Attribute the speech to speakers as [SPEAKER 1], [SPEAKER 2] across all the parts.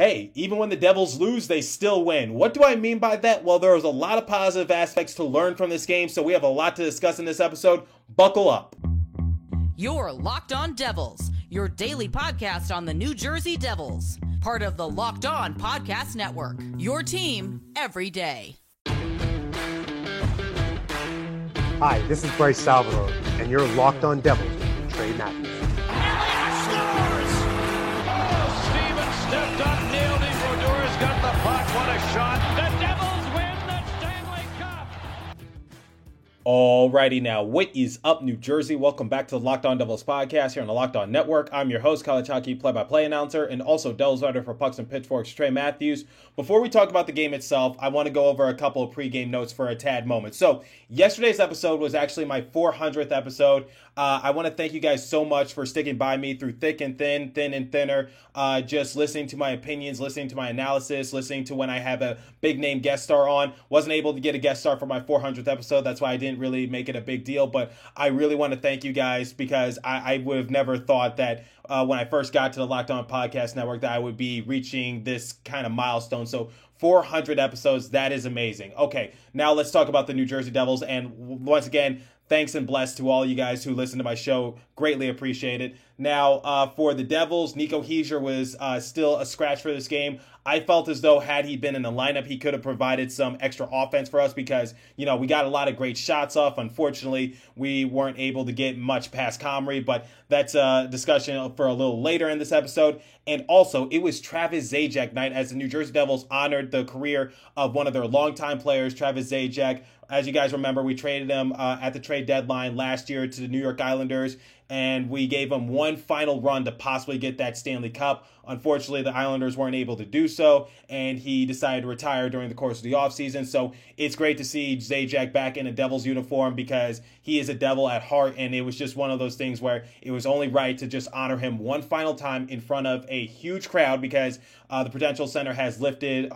[SPEAKER 1] hey, even when the Devils lose, they still win. What do I mean by that? Well, there was a lot of positive aspects to learn from this game, so we have a lot to discuss in this episode. Buckle up.
[SPEAKER 2] You're Locked On Devils, your daily podcast on the New Jersey Devils. Part of the Locked On Podcast Network, your team every day.
[SPEAKER 3] Hi, this is Bryce Salvador, and you're Locked On Devils with Trey Matthews.
[SPEAKER 4] Elliott scores! Oh, Stevens stepped up, nailed it. Brodor's got the puck. What a shot. The Devils win the Stanley Cup.
[SPEAKER 1] Alrighty now, what is up, New Jersey? Welcome back to the Locked On Devils podcast here on the Locked On Network. I'm your host, college hockey play-by-play announcer, and also Devils writer for Pucks and Pitchforks, Trey Matthews. Before we talk about the game itself, I want to go over a couple of pregame notes for a tad moment. So, yesterday's episode was actually my 400th episode. I want to thank you guys so much for sticking by me through thick and thin, thin and thinner, just listening to my opinions, listening to my analysis, listening to when I have a big-name guest star on. Wasn't able to get a guest star for my 400th episode. That's why I didn't really make it a big deal, but I really want to thank you guys because I would have never thought that when I first got to the Locked On Podcast Network that I would be reaching this kind of milestone. So 400 episodes, that is amazing. Okay, now let's talk about the New Jersey Devils. And once again, thanks and blessed to all you guys who listen to my show. Greatly appreciate it. Now, for the Devils, Nico Hischier was still a scratch for this game. I felt as though had he been in the lineup, he could have provided some extra offense for us because, you know, we got a lot of great shots off. Unfortunately, we weren't able to get much past Comrie, but that's a discussion for a little later in this episode. And also, it was Travis Zajac night as the New Jersey Devils honored the career of one of their longtime players, Travis Zajac. As you guys remember, we traded him at the trade deadline last year to the New York Islanders, and we gave him one final run to possibly get that Stanley Cup. Unfortunately, the Islanders weren't able to do so, and he decided to retire during the course of the offseason. So it's great to see Zajac back in a Devils uniform because he is a Devil at heart, and it was just one of those things where it was only right to just honor him one final time in front of a huge crowd because the Prudential Center has lifted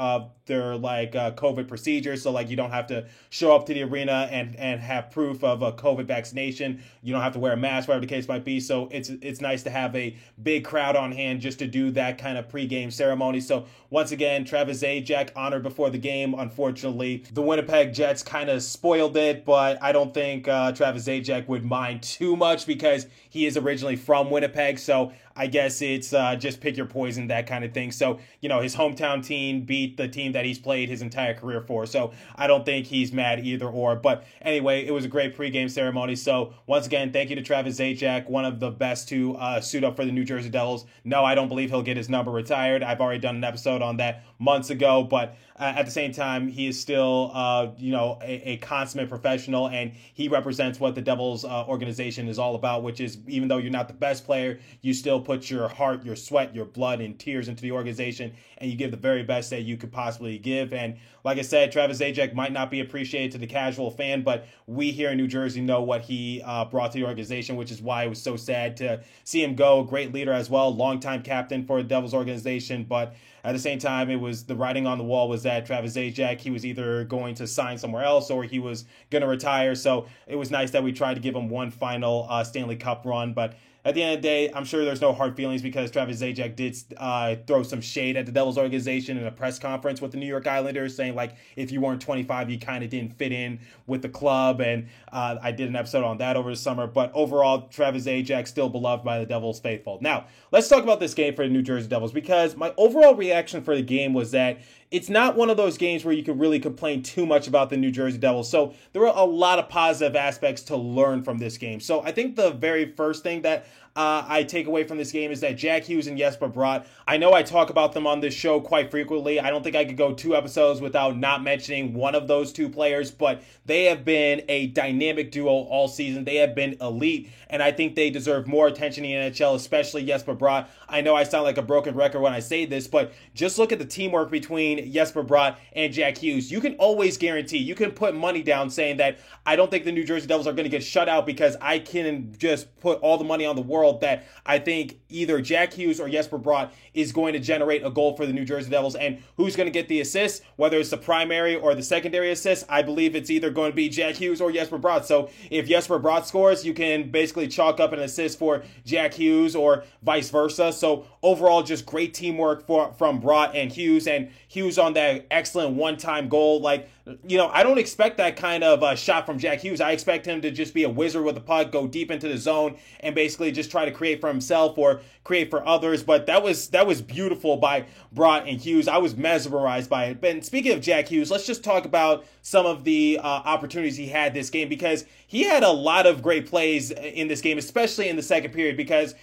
[SPEAKER 1] their COVID procedures. So you don't have to show up to the arena and have proof of a COVID vaccination. You don't have to wear a mask, whatever the case might be. So it's nice to have a big crowd on hand just to do that kind of pregame ceremony. So once again, Travis Zajac honored before the game. Unfortunately, the Winnipeg Jets kind of spoiled it, but I don't think Travis Zajac would mind too much because he is originally from Winnipeg. So I guess it's just pick your poison, that kind of thing. So, you know, his hometown team beat the team that he's played his entire career for. So I don't think he's mad either or. But anyway, it was a great pregame ceremony. So once again, thank you to Travis Zajac, one of the best to suit up for the New Jersey Devils. No, I don't believe he'll get his number retired. I've already done an episode on that months ago. But at the same time, he is still, a consummate professional, and he represents what the Devils organization is all about, which is even though you're not the best player, you still put your heart, your sweat, your blood, and tears into the organization, and you give the very best that you could possibly give. And like I said, Travis Zajac might not be appreciated to the casual fan, but we here in New Jersey know what he brought to the organization, which is why it was so sad to see him go. Great leader as well, longtime captain for the Devils organization, but at the same time, it was the writing on the wall was that Travis Zajac, he was either going to sign somewhere else or he was going to retire. So it was nice that we tried to give him one final Stanley Cup run, but at the end of the day, I'm sure there's no hard feelings because Travis Zajac did throw some shade at the Devils organization in a press conference with the New York Islanders, saying if you weren't 25, you kind of didn't fit in with the club. And I did an episode on that over the summer. But overall, Travis Zajac still beloved by the Devils faithful. Now, let's talk about this game for the New Jersey Devils because my overall reaction for the game was that it's not one of those games where you can really complain too much about the New Jersey Devils. So there were a lot of positive aspects to learn from this game. So I think the very first thing that I take away from this game is that Jack Hughes and Jesper Bratt, I know I talk about them on this show quite frequently. I don't think I could go 2 episodes without not mentioning one of those 2 players, but they have been a dynamic duo all season. They have been elite, and I think they deserve more attention in the NHL, especially Jesper Bratt. I know I sound like a broken record when I say this, but just look at the teamwork between Jesper Bratt and Jack Hughes. You can always guarantee, you can put money down saying that I don't think the New Jersey Devils are going to get shut out because I can just put all the money on the world world that I think either Jack Hughes or Jesper Bratt is going to generate a goal for the New Jersey Devils. And who's going to get the assist, whether it's the primary or the secondary assist, I believe it's either going to be Jack Hughes or Jesper Bratt. So if Jesper Bratt scores, you can basically chalk up an assist for Jack Hughes or vice versa. So overall, just great teamwork from Bratt and Hughes on that excellent one-time goal. Like, you know, I don't expect that kind of shot from Jack Hughes. I expect him to just be a wizard with the puck, go deep into the zone, and basically just try to create for himself or create for others. But that was beautiful by Bratt and Hughes. I was mesmerized by it. But speaking of Jack Hughes, let's just talk about some of the opportunities he had this game, because he had a lot of great plays in this game, especially in the second period, because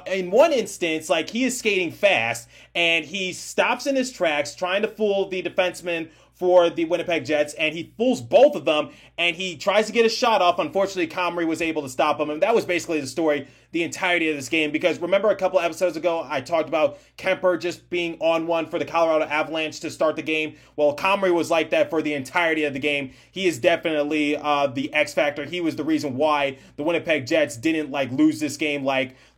[SPEAKER 1] in one instance, like, he is skating fast and he stops in his tracks trying to fool the defenseman for the Winnipeg Jets, and he fools both of them, and he tries to get a shot off. Unfortunately, Comrie was able to stop him, and that was basically the story the entirety of this game, because remember a couple episodes ago, I talked about Kemper just being on one for the Colorado Avalanche to start the game. Well, Comrie was like that for the entirety of the game. He is definitely the X factor. He was the reason why the Winnipeg Jets didn't lose this game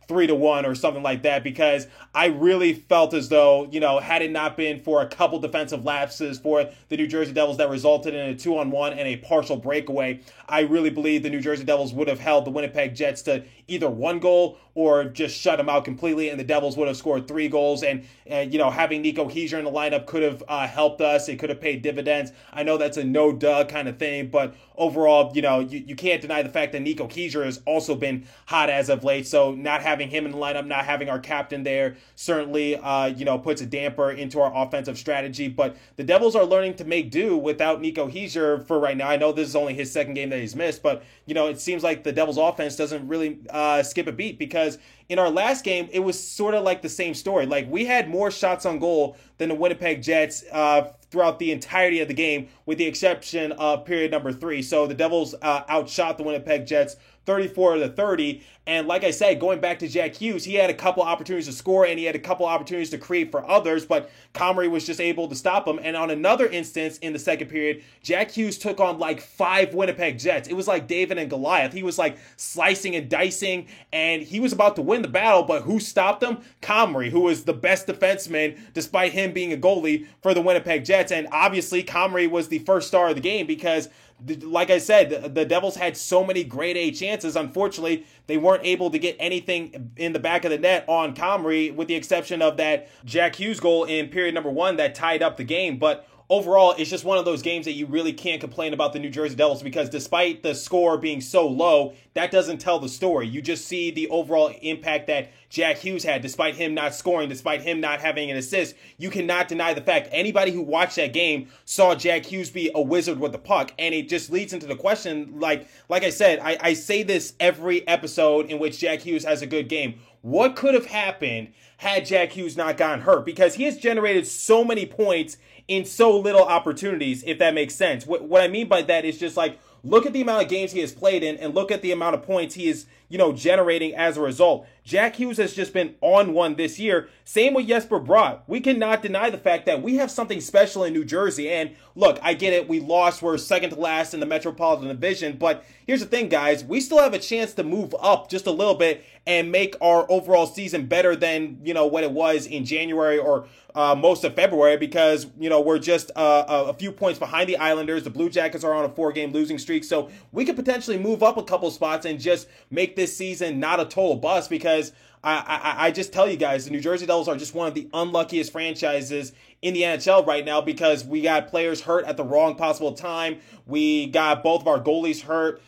[SPEAKER 1] 3-1 or something like that, because I really felt as though, you know, had it not been for a couple defensive lapses for the New Jersey Devils that resulted in a 2-on-1 and a partial breakaway, I really believe the New Jersey Devils would have held the Winnipeg Jets to either one goal or just shut them out completely, and the Devils would have scored 3 goals. And you know, having Nico Hischier in the lineup could have helped us. It could have paid dividends. I know that's a no-duh kind of thing, but overall, you know, you can't deny the fact that Nico Hischier has also been hot as of late. So not having him in the lineup, not having our captain there, certainly, you know, puts a damper into our offensive strategy. But the Devils are learning to make do without Nico Hischier for right now. I know this is only his second game that he's missed, but, you know, it seems like the Devils offense doesn't really skip a beat, because in our last game, it was sort of like the same story. Like, we had more shots on goal than the Winnipeg Jets throughout the entirety of the game, with the exception of period number 3. So the Devils outshot the Winnipeg Jets 34-30. And like I said, going back to Jack Hughes, he had a couple opportunities to score and he had a couple opportunities to create for others, but Comrie was just able to stop him. And on another instance in the second period, Jack Hughes took on 5 Winnipeg Jets. It was like David and Goliath. He was slicing and dicing, and he was about to win the battle, but who stopped him? Comrie, who was the best defenseman despite him being a goalie for the Winnipeg Jets. And obviously Comrie was the first star of the game, because like I said, the Devils had so many grade A chances. Unfortunately, they weren't able to get anything in the back of the net on Comrie, with the exception of that Jack Hughes goal in period number 1 that tied up the game. But overall, it's just one of those games that you really can't complain about the New Jersey Devils, because despite the score being so low, that doesn't tell the story. You just see the overall impact that Jack Hughes had, despite him not scoring, despite him not having an assist. You cannot deny the fact anybody who watched that game saw Jack Hughes be a wizard with the puck. And it just leads into the question, like I said, I say this every episode in which Jack Hughes has a good game. What could have happened had Jack Hughes not gotten hurt? Because he has generated so many points in so little opportunities, if that makes sense. What I mean by that is just look at the amount of games he has played in and look at the amount of points he is, you know, generating as a result. Jack Hughes has just been on one this year. Same with Jesper Bratt. We cannot deny the fact that we have something special in New Jersey. And look, I get it. We lost. We're second to last in the Metropolitan Division. But here's the thing, guys. We still have a chance to move up just a little bit and make our overall season better than, you know, what it was in January or most of February, because, you know, we're just a few points behind the Islanders. The Blue Jackets are on a 4-game losing streak. So we could potentially move up a couple spots and just make this season not a total bust, because I just tell you guys, the New Jersey Devils are just one of the unluckiest franchises in the NHL right now, because we got players hurt at the wrong possible time. We got both of our goalies hurt.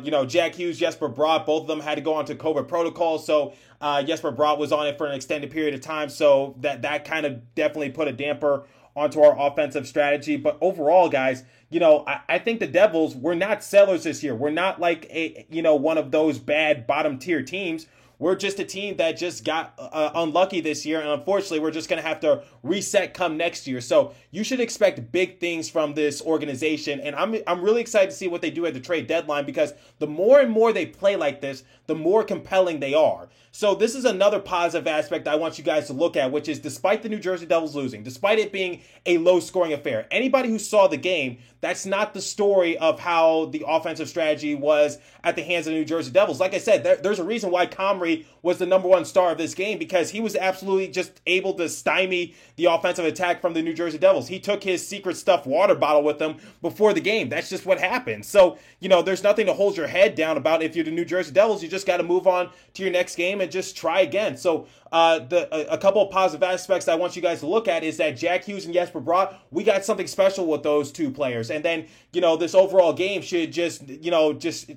[SPEAKER 1] You know, Jack Hughes, Jesper Bratt, both of them had to go onto COVID protocol. So Jesper Bratt was on it for an extended period of time. So that kind of definitely put a damper onto our offensive strategy. But overall, guys, you know, I think the Devils, we're not sellers this year. We're not one of those bad bottom tier teams. We're just a team that just got unlucky this year, and unfortunately, we're just going to have to reset come next year. So you should expect big things from this organization, and I'm really excited to see what they do at the trade deadline, because the more and more they play like this, the more compelling they are. So this is another positive aspect I want you guys to look at, which is despite the New Jersey Devils losing, despite it being a low-scoring affair, anybody who saw the game, that's not the story of how the offensive strategy was at the hands of the New Jersey Devils. Like I said, there's a reason why Comrie Comrie was the number one star of this game because he was absolutely just able to stymie the offensive attack from the New Jersey Devils. He took his secret stuffed water bottle with him before the game. That's just what happened. So, there's nothing to hold your head down about if you're the New Jersey Devils. You just got to move on to your next game and just try again. So, a couple of positive aspects I want you guys to look at is that Jack Hughes and Jesper Bratt, we got something special with those two players. And then, this overall game should just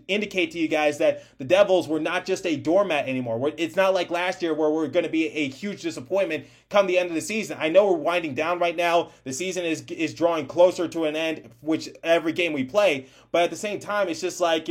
[SPEAKER 1] indicate to you guys that the Devils were not just a doormat anymore. It's not like last year where we're going to be a huge disappointment come the end of the season. I know we're winding down right now. The season is drawing closer to an end, which every game we play. But at the same time, it's just like,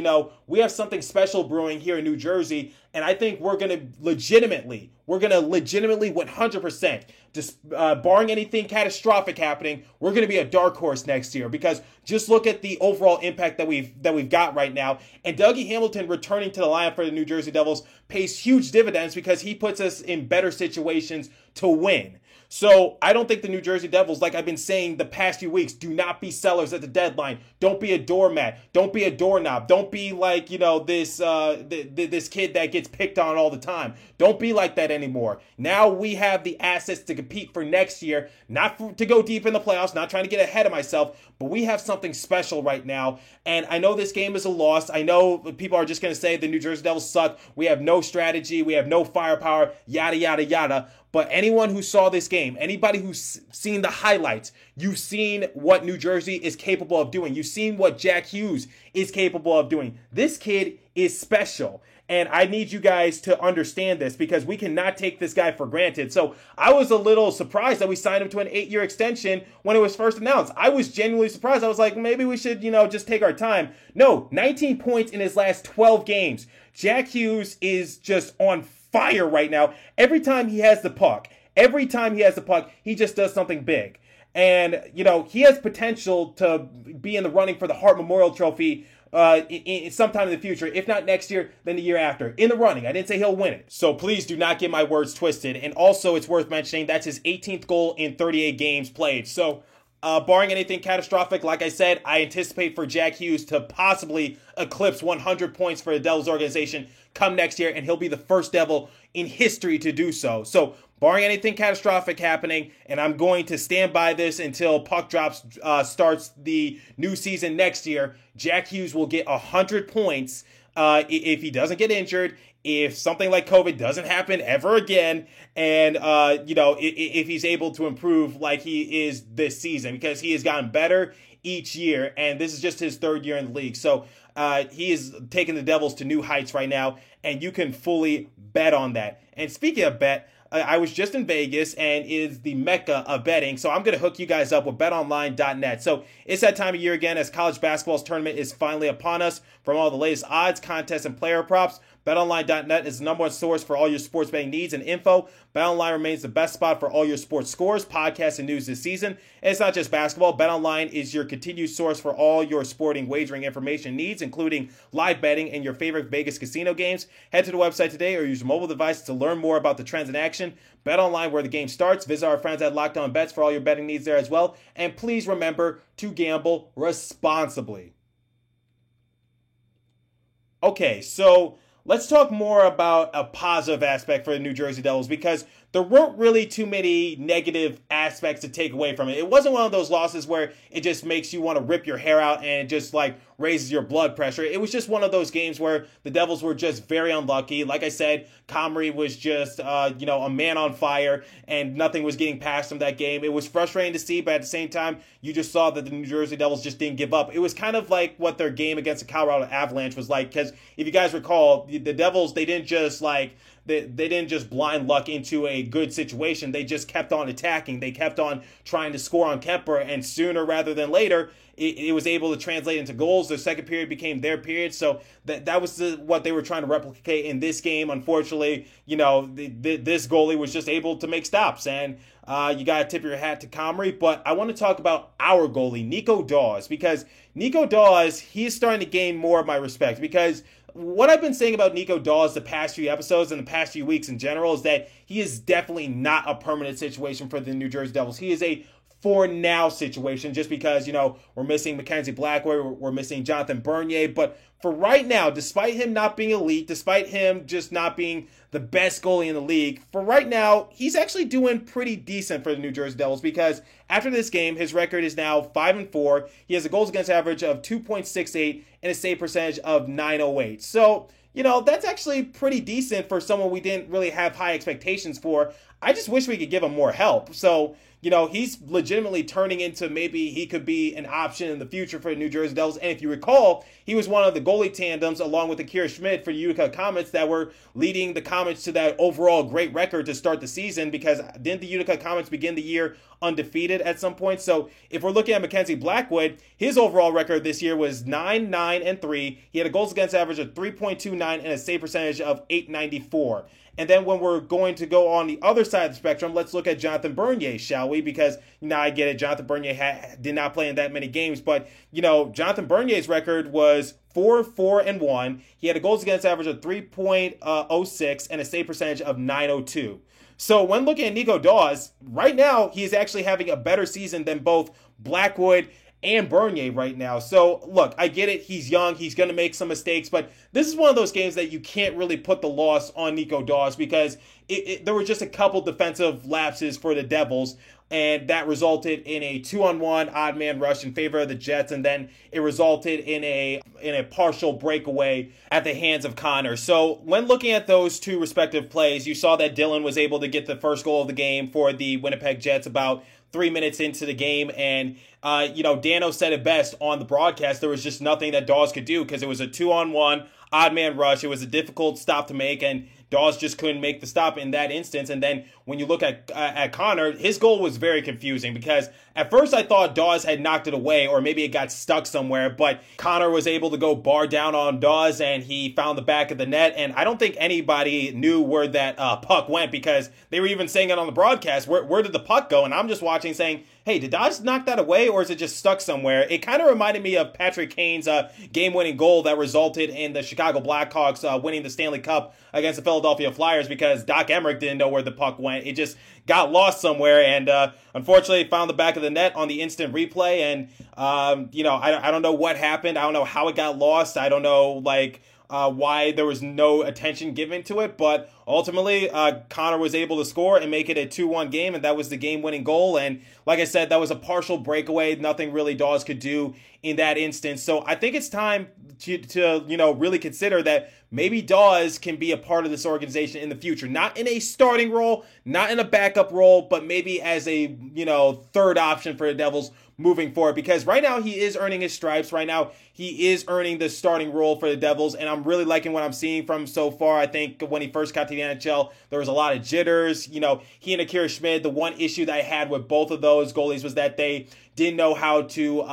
[SPEAKER 1] we have something special brewing here in New Jersey. And I think we're going to legitimately 100%, just barring anything catastrophic happening, we're going to be a dark horse next year because just look at the overall impact that we've got right now. And Dougie Hamilton returning to the lineup for the New Jersey Devils pays huge dividends because he puts us in better situations to win. So I don't think the New Jersey Devils, like I've been saying the past few weeks, do not be sellers at the deadline. Don't be a doormat. Don't be a doorknob. Don't be like, this kid that gets picked on all the time. Don't be like that anymore. Now we have the assets to compete for next year, not to go deep in the playoffs, not trying to get ahead of myself, but we have something special right now. And I know this game is a loss. I know people are just going to say the New Jersey Devils suck. We have no strategy. We have no firepower, yada, yada, yada. But anyone who saw this game, anybody who's seen the highlights, you've seen what New Jersey is capable of doing. You've seen what Jack Hughes is capable of doing. This kid is special. And I need you guys to understand this because we cannot take this guy for granted. So I was a little surprised that we signed him to an 8-year extension when it was first announced. I was genuinely surprised. I was like, maybe we should, just take our time. No, 19 points in his last 12 games. Jack Hughes is just on fire right now. Every time he has the puck, he just does something big. And, he has potential to be in the running for the Hart Memorial Trophy sometime in the future. If not next year, then the year after. In the running. I didn't say he'll win it. So please do not get my words twisted. And also, it's worth mentioning that's his 18th goal in 38 games played. So, barring anything catastrophic, like I said, I anticipate for Jack Hughes to possibly eclipse 100 points for the Devils organization come next year, and he'll be the first Devil in history to do so. So, barring anything catastrophic happening, and I'm going to stand by this until Puck Drops starts the new season next year, Jack Hughes will get 100 points if he doesn't get injured, if something like COVID doesn't happen ever again, and, if he's able to improve like he is this season, because he has gotten better each year, and this is just his third year in the league. So he is taking the Devils to new heights right now, and you can fully bet on that. And speaking of bet, I was just in Vegas, and it is the mecca of betting, so I'm going to hook you guys up with betonline.net. So it's that time of year again as college basketball's tournament is finally upon us. From all the latest odds, contests, and player props, betonline.net is the number one source for all your sports betting needs and info. BetOnline remains the best spot for all your sports scores, podcasts, and news this season. And it's not just basketball. BetOnline is your continued source for all your sporting wagering information needs, including live betting and your favorite Vegas casino games. Head to the website today or use your mobile device to learn more about the trends in action. BetOnline, where the game starts. Visit our friends at Locked On Bets for all your betting needs there as well. And please remember to gamble responsibly. Okay, so let's talk more about a positive aspect for the New Jersey Devils because there weren't really too many negative aspects to take away from it. It wasn't one of those losses where it just makes you want to rip your hair out and just raises your blood pressure. It was just one of those games where the Devils were just very unlucky. Like I said, Comrie was just, a man on fire and nothing was getting past him that game. It was frustrating to see, but at the same time, you just saw that the New Jersey Devils just didn't give up. It was kind of like what their game against the Colorado Avalanche was like, because if you guys recall, the Devils, they didn't just they didn't just blind luck into a good situation. They just kept on attacking. They kept on trying to score on Kemper, and sooner rather than later, it was able to translate into goals. The second period became their period, so that was what they were trying to replicate in this game. Unfortunately, this goalie was just able to make stops, and you got to tip your hat to Comrie. But I want to talk about our goalie, Nico Daws, because Nico Daws, he's starting to gain more of my respect because what I've been saying about Nico Daws the past few episodes and the past few weeks in general is that he is definitely not a permanent situation for the New Jersey Devils. He is a for now situation, just because, we're missing Mackenzie Blackwood, we're missing Jonathan Bernier. But for right now, despite him not being elite, despite him just not being the best goalie in the league, for right now, he's actually doing pretty decent for the New Jersey Devils, because after this game, his record is now 5-4. He has a goals against average of 2.68 and a save percentage of .908. So, that's actually pretty decent for someone we didn't really have high expectations for. I just wish we could give him more help. So, he's legitimately turning into maybe he could be an option in the future for the New Jersey Devils. And if you recall, he was one of the goalie tandems along with Akira Schmid for Utica Comets that were leading the Comets to that overall great record to start the season, because didn't the Utica Comets begin the year undefeated at some point? So if we're looking at Mackenzie Blackwood, his overall record this year was 9-9-3. He had a goals against average of 3.29 and a save percentage of .894. And then when we're going to go on the other side of the spectrum, let's look at Jonathan Bernier, shall we? Because now I get it, Jonathan Bernier did not play in that many games, but Jonathan Bernier's record was 4-4-1. He had a goals against average of 3.06 and a save percentage of .902. So when looking at Nico Daws, right now he is actually having a better season than both Blackwood and Bernier right now. So look, I get it. He's young. He's going to make some mistakes, but this is one of those games that you can't really put the loss on Nico Daws, because there were just a couple defensive lapses for the Devils, and that resulted in a 2-on-1 odd man rush in favor of the Jets, and then it resulted in a partial breakaway at the hands of Connor. So when looking at those two respective plays, you saw that Dylan was able to get the first goal of the game for the Winnipeg Jets about 3 minutes into the game, and Dano said it best on the broadcast. There was just nothing that Daws could do, because it was a 2-on-1 odd man rush. It was a difficult stop to make, and Daws just couldn't make the stop in that instance. And then when you look at Connor, his goal was very confusing, because at first I thought Daws had knocked it away, or maybe it got stuck somewhere, but Connor was able to go bar down on Daws, and he found the back of the net. And I don't think anybody knew where that puck went, because they were even saying it on the broadcast. Where did the puck go? And I'm just watching saying, hey, did Daws knock that away, or is it just stuck somewhere? It kind of reminded me of Patrick Kane's game-winning goal that resulted in the Chicago Blackhawks winning the Stanley Cup against the Philadelphia Flyers, because Doc Emmerich didn't know where the puck went. It just got lost somewhere, and unfortunately found the back of the net on the instant replay. And I don't know what happened. I don't know how it got lost. I don't know why there was no attention given to it, but ultimately Connor was able to score and make it a 2-1 game, and that was the game-winning goal. And like I said, that was a partial breakaway. Nothing really Daws could do in that instance. So I think it's time to really consider that maybe Daws can be a part of this organization in the future. Not in a starting role, not in a backup role, but maybe as a third option for the Devils moving forward, because right now he is earning his stripes. Right now he is earning the starting role for the Devils, and I'm really liking what I'm seeing from him so far. I think when he first got to the NHL, there was a lot of jitters. He and Akira Schmid, the one issue that I had with both of those goalies was that they didn't know how to,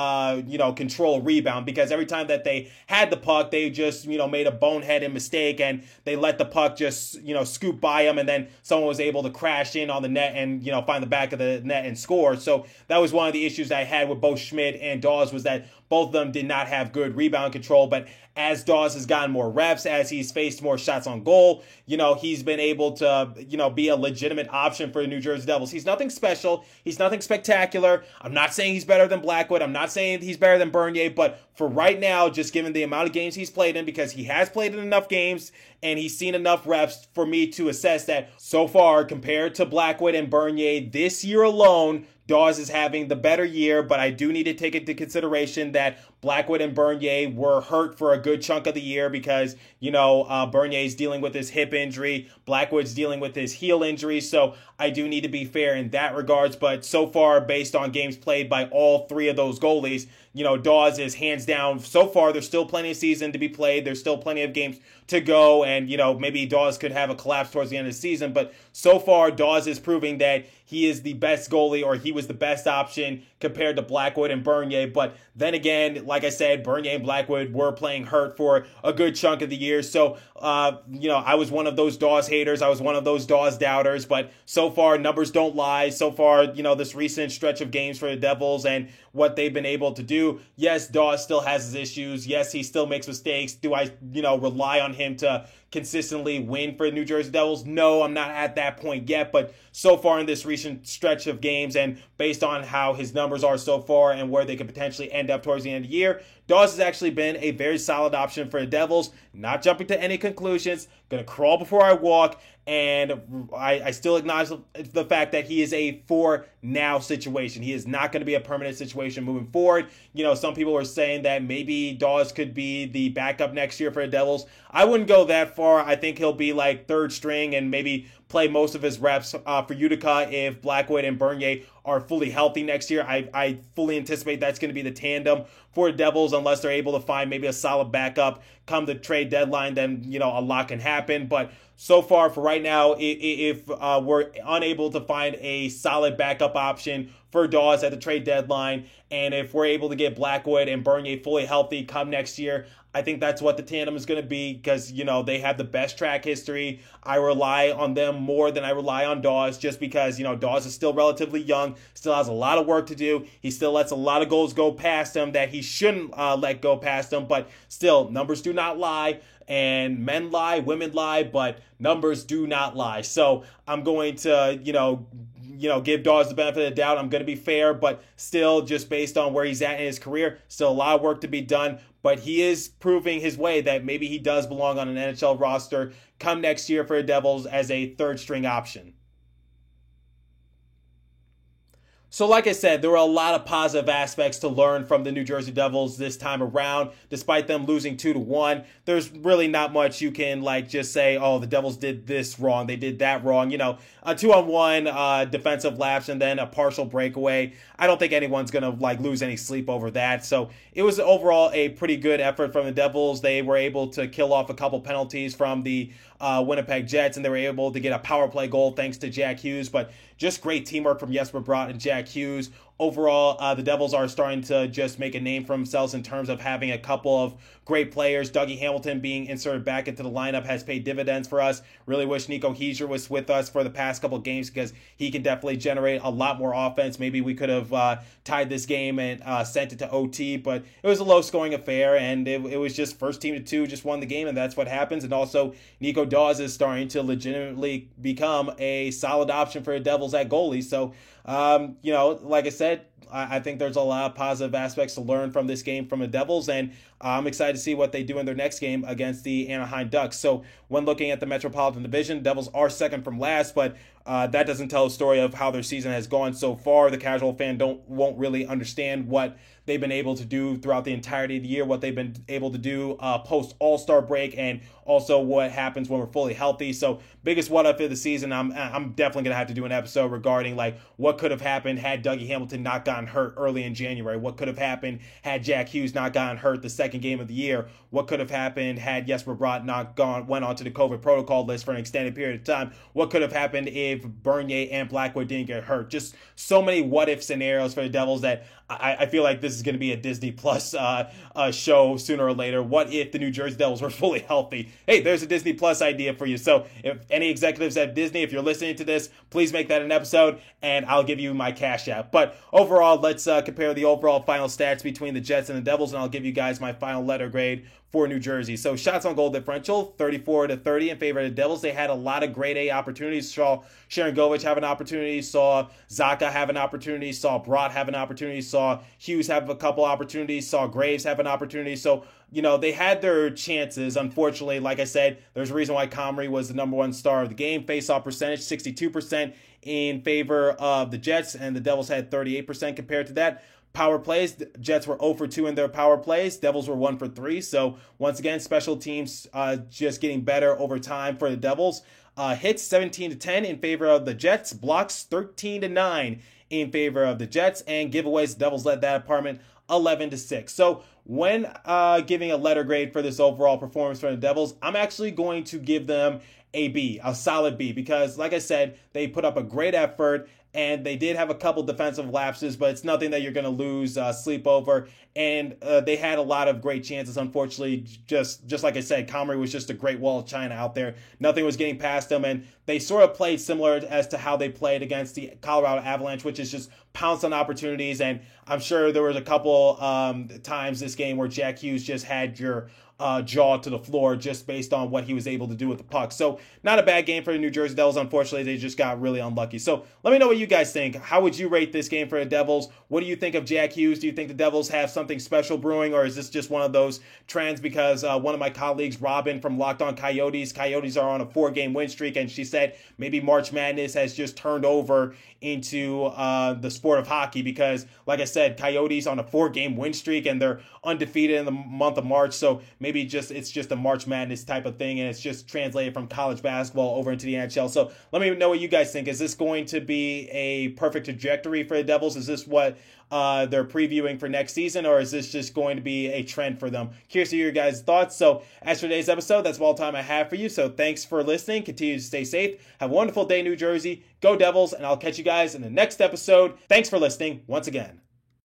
[SPEAKER 1] control a rebound, because every time that they had the puck, they just, made a boneheaded mistake, and they let the puck just, scoop by them, and then someone was able to crash in on the net and, find the back of the net and score. So that was one of the issues that I had with both Schmid and Daws, was that both of them did not have good rebound control. But as Daws has gotten more reps, as he's faced more shots on goal, he's been able to, be a legitimate option for the New Jersey Devils. He's nothing special. He's nothing spectacular. I'm not saying he's better than Blackwood. I'm not saying he's better than Bernier. But for right now, just given the amount of games he's played in, because he has played in enough games and he's seen enough reps for me to assess that so far, compared to Blackwood and Bernier this year alone, Daws is having the better year. But I do need to take into consideration that Blackwood and Bernier were hurt for a good chunk of the year, because, Bernier's dealing with his hip injury, Blackwood's dealing with his heel injury. So I do need to be fair in that regards. But so far, based on games played by all three of those goalies, Daws is hands down. So far, there's still plenty of season to be played. There's still plenty of games to go. And, maybe Daws could have a collapse towards the end of the season. But so far, Daws is proving that he is the best goalie, or he was the best option compared to Blackwood and Bernier. But then again, like I said, Bernier and Blackwood were playing hurt for a good chunk of the year. So, I was one of those Daws haters. I was one of those Daws doubters. But so far, numbers don't lie. So far, this recent stretch of games for the Devils and what they've been able to do. Yes, Daws still has his issues. Yes, he still makes mistakes. Do I, rely on him to consistently win for the New Jersey Devils? No, I'm not at that point yet, but so far in this recent stretch of games and based on how his numbers are so far and where they could potentially end up towards the end of the year, Daws has actually been a very solid option for the Devils. Not jumping to any conclusions, going to crawl before I walk, and I still acknowledge the fact that he is a for now situation. He is not going to be a permanent situation moving forward. You know, some people were saying that maybe Daws could be the backup next year for the Devils. I wouldn't go that far. I think he'll be like third string and maybe play most of his reps for Utica if Blackwood and Bernier are fully healthy next year. I fully anticipate that's going to be the tandem for the Devils unless they're able to find maybe a solid backup come the trade deadline. Then, you know, a lot can happen. But so far for right now, if we're unable to find a solid backup option for Daws at the trade deadline, and if we're able to get Blackwood and Bernier fully healthy come next year, I think that's what the tandem is going to be because, you know, they have the best track history. I rely on them more than I rely on Daws just because, you know, Daws is still relatively young, still has a lot of work to do. He still lets a lot of goals go past him that he shouldn't let go past him, but still, numbers do not lie. And men lie, women lie, but numbers do not lie. So I'm going to, give Daws the benefit of the doubt. I'm going to be fair, but still, just based on where he's at in his career, still a lot of work to be done. But he is proving his way that maybe he does belong on an NHL roster come next year for the Devils as a third string option. So like I said, there were a lot of positive aspects to learn from the New Jersey Devils this time around. Despite them losing 2-1, there's really not much you can just say, oh, the Devils did this wrong, they did that wrong. You know, a 2-on-1 defensive lapse and then a partial breakaway. I don't think anyone's going to lose any sleep over that. So it was overall a pretty good effort from the Devils. They were able to kill off a couple penalties from the Winnipeg Jets, and they were able to get a power play goal thanks to Jack Hughes. But just great teamwork from Jesper Bratt and Jack Hughes. Overall, the Devils are starting to just make a name for themselves in terms of having a couple of great players. Dougie Hamilton being inserted back into the lineup has paid dividends for us. Really wish Nico Hischier was with us for the past couple of games because he can definitely generate a lot more offense. Maybe we could have tied this game and sent it to OT, but it was a low-scoring affair, and it was just first team to two just won the game, and that's what happens. And also, Nico Daws is starting to legitimately become a solid option for the Devils at goalie. So, like I said, I think there's a lot of positive aspects to learn from this game from the Devils, and I'm excited to see what they do in their next game against the Anaheim Ducks. So when looking at the Metropolitan Division, Devils are second from last, but that doesn't tell a story of how their season has gone so far. The casual fan won't really understand what they've been able to do throughout the entirety of the year, what they've been able to do post All-Star break, and also what happens when we're fully healthy. So biggest what if of the season, I'm definitely going to have to do an episode regarding what could have happened had Dougie Hamilton not gotten hurt early in January. What could have happened had Jack Hughes not gotten hurt the second game of the year? What could have happened had Jesper Bratt went onto the COVID protocol list for an extended period of time? What could have happened if Bernier and Blackwood didn't get hurt? Just so many what if scenarios for the Devils that I feel like this is going to be a Disney Plus show sooner or later. What if the New Jersey Devils were fully healthy? Hey, there's a Disney Plus idea for you. So if any executives at Disney, if you're listening to this, please make that an episode and I'll give you my cash app. But overall, let's compare the overall final stats between the Jets and the Devils, and I'll give you guys my final letter grade for New Jersey. So shots on goal differential, 34-30 in favor of the Devils. They had a lot of grade A opportunities. Saw Sharangovich have an opportunity, saw Zacha have an opportunity, saw Bratt have an opportunity, saw Hughes have a couple opportunities, saw Graves have an opportunity. So, they had their chances. Unfortunately, like I said, there's a reason why Comrie was the number one star of the game. Face-off percentage, 62% in favor of the Jets, and the Devils had 38% compared to that. Power plays, the Jets were 0 for 2 in their power plays. Devils were 1 for 3. So once again, special teams just getting better over time for the Devils. Hits 17-10 in favor of the Jets. Blocks 13-9 in favor of the Jets. And giveaways, the Devils led that department 11-6. So when giving a letter grade for this overall performance for the Devils, I'm actually going to give them a B, a solid B, because like I said, they put up a great effort. And they did have a couple defensive lapses, but it's nothing that you're going to lose sleep over. And they had a lot of great chances. Unfortunately, just like I said, Comrie was just a great wall of China out there. Nothing was getting past them. And they sort of played similar as to how they played against the Colorado Avalanche, which is just pounce on opportunities. And I'm sure there was a couple times this game where Jack Hughes just had your jaw to the floor just based on what he was able to do with the puck. So not a bad game for the New Jersey Devils. Unfortunately, they just got really unlucky. So let me know what you guys think. How would you rate this game for the Devils? What do you think of Jack Hughes? Do you think the Devils have something special brewing, or is this just one of those trends because one of my colleagues, Robin from Locked On Coyotes are on a 4-game win streak, and she said maybe March Madness has just turned over into the sport of hockey because, like I said, Coyotes on a 4-game win streak and they're undefeated in the month of March. So maybe it's just a March Madness type of thing, and it's just translated from college basketball over into the NHL. So let me know what you guys think. Is this going to be a perfect trajectory for the Devils? Is this what they're previewing for next season, or is this just going to be a trend for them? Curious to hear your guys' thoughts. So as for today's episode, that's all the time I have for you. So thanks for listening. Continue to stay safe. Have a wonderful day, New Jersey. Go Devils, and I'll catch you guys in the next episode. Thanks for listening once again.